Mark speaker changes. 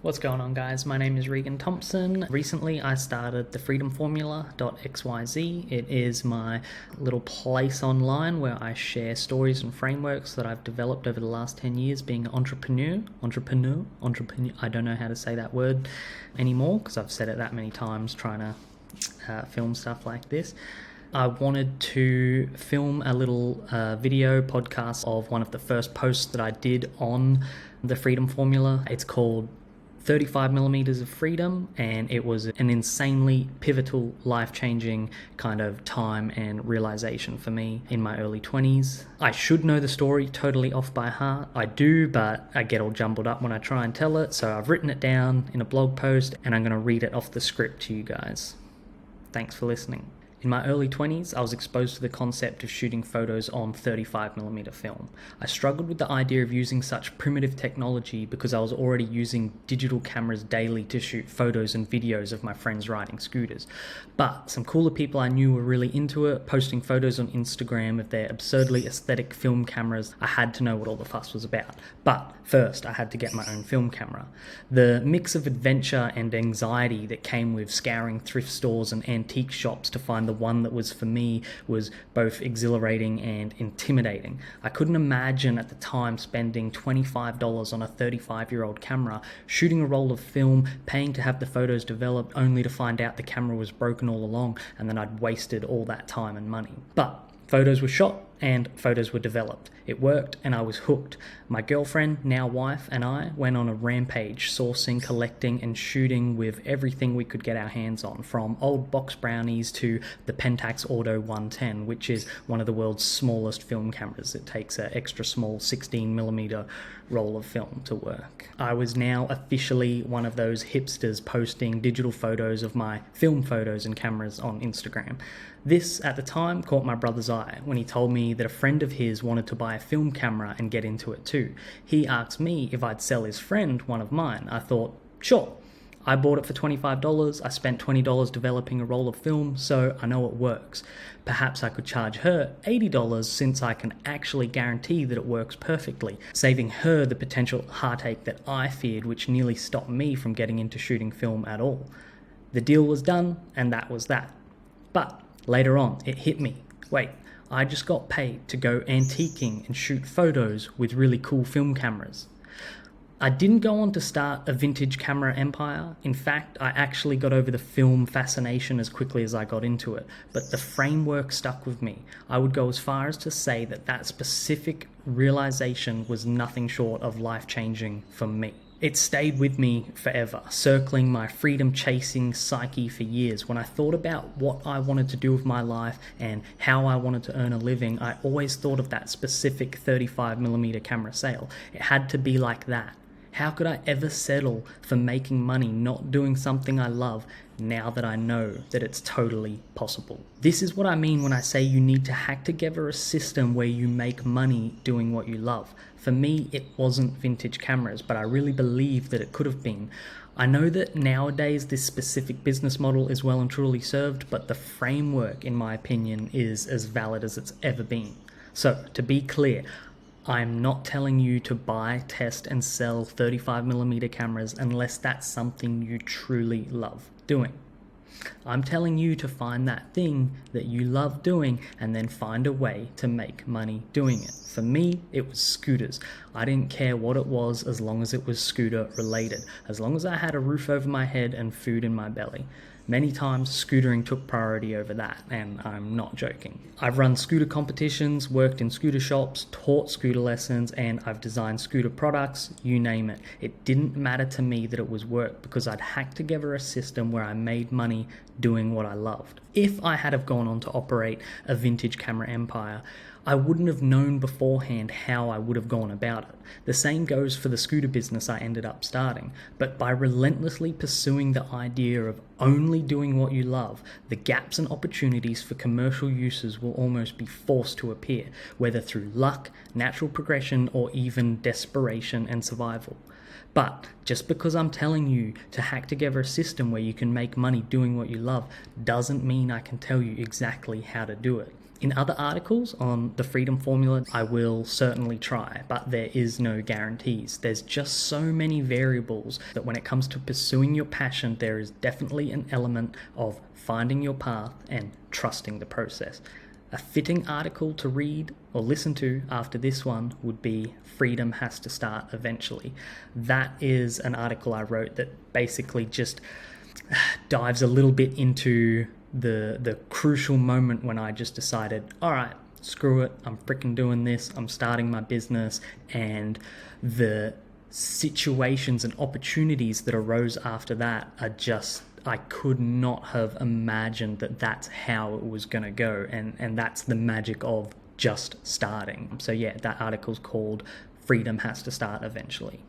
Speaker 1: What's going on, guys? My name is Regan Thompson. Recently I started the freedomformula.xyz. It is my little place online where I share stories and frameworks that I've developed over the last 10 years being an entrepreneur. I don't know how to say that word anymore because I've said it that many times trying to film stuff like this. I wanted to film a little video podcast of one of the first posts that I did on the Freedom Formula. It's called 35 millimeters of freedom, and it was an insanely pivotal, life-changing kind of time and realization for me in my early 20s. I should know the story totally off by heart. I do, but I get all jumbled up when I try and tell it, so I've written it down in a blog post and I'm going to read it off the script to you guys. Thanks for listening. In my early 20s, I was exposed to the concept of shooting photos on 35mm film. I struggled with the idea of using such primitive technology because I was already using digital cameras daily to shoot photos and videos of my friends riding scooters. But some cooler people I knew were really into it, posting photos on Instagram of their absurdly aesthetic film cameras. I had to know what all the fuss was about. But first, I had to get my own film camera. The mix of adventure and anxiety that came with scouring thrift stores and antique shops to find the one that was for me was both exhilarating and intimidating. I couldn't imagine at the time spending $25 on a 35-year-old camera, shooting a roll of film, paying to have the photos developed only to find out the camera was broken all along and then I'd wasted all that time and money. But photos were shot and photos were developed. It worked and I was hooked. My girlfriend, now wife, and I went on a rampage, sourcing, collecting and shooting with everything we could get our hands on, from old box brownies to the Pentax Auto 110, which is one of the world's smallest film cameras. It takes an extra small 16mm roll of film to work. I was now officially one of those hipsters posting digital photos of my film photos and cameras on Instagram. This, at the time, caught my brother's eye when he told me that a friend of his wanted to buy a film camera and get into it too. He asked me if I'd sell his friend one of mine. I thought, sure. I bought it for $25. I spent $20 developing a roll of film, so I know it works. Perhaps I could charge her $80 since I can actually guarantee that it works perfectly, saving her the potential heartache that I feared, which nearly stopped me from getting into shooting film at all. The deal was done, and that was that. But later on, it hit me. Wait, I just got paid to go antiquing and shoot photos with really cool film cameras. I didn't go on to start a vintage camera empire. In fact, I actually got over the film fascination as quickly as I got into it, but the framework stuck with me. I would go as far as to say that that specific realization was nothing short of life-changing for me. It stayed with me forever, circling my freedom-chasing psyche for years. When I thought about what I wanted to do with my life and how I wanted to earn a living, I always thought of that specific 35mm camera sale. It had to be like that. How could I ever settle for making money not doing something I love now that I know that it's totally possible? This is what I mean when I say you need to hack together a system where you make money doing what you love. For me, it wasn't vintage cameras, but I really believe that it could have been. I know that nowadays this specific business model is well and truly served, but the framework, in my opinion, is as valid as it's ever been. So, to be clear, I'm not telling you to buy, test, and sell 35mm cameras unless that's something you truly love doing. I'm telling you to find that thing that you love doing and then find a way to make money doing it. For me, it was scooters. I didn't care what it was as long as it was scooter related, as long as I had a roof over my head and food in my belly. Many times, scootering took priority over that, and I'm not joking. I've run scooter competitions, worked in scooter shops, taught scooter lessons, and I've designed scooter products, you name it. It didn't matter to me that it was work because I'd hacked together a system where I made money doing what I loved. If I had have gone on to operate a vintage camera empire, I wouldn't have known beforehand how I would have gone about it. The same goes for the scooter business I ended up starting. But by relentlessly pursuing the idea of only doing what you love, the gaps and opportunities for commercial uses will almost be forced to appear, whether through luck, natural progression, or even desperation and survival. But just because I'm telling you to hack together a system where you can make money doing what you love doesn't mean I can tell you exactly how to do it. In other articles on the Freedom Formula, I will certainly try, but there is no guarantees. There's just so many variables that when it comes to pursuing your passion, there is definitely an element of finding your path and trusting the process. A fitting article to read or listen to after this one would be Freedom Has to Start Eventually. That is an article I wrote that basically just dives a little bit into the crucial moment when I just decided, all right, screw it, I'm freaking doing this, I'm starting my business, and the situations and opportunities that arose after that are just, I could not have imagined that that's how it was going to go, and that's the magic of just starting. So yeah, that article's called Freedom Has to Start Eventually.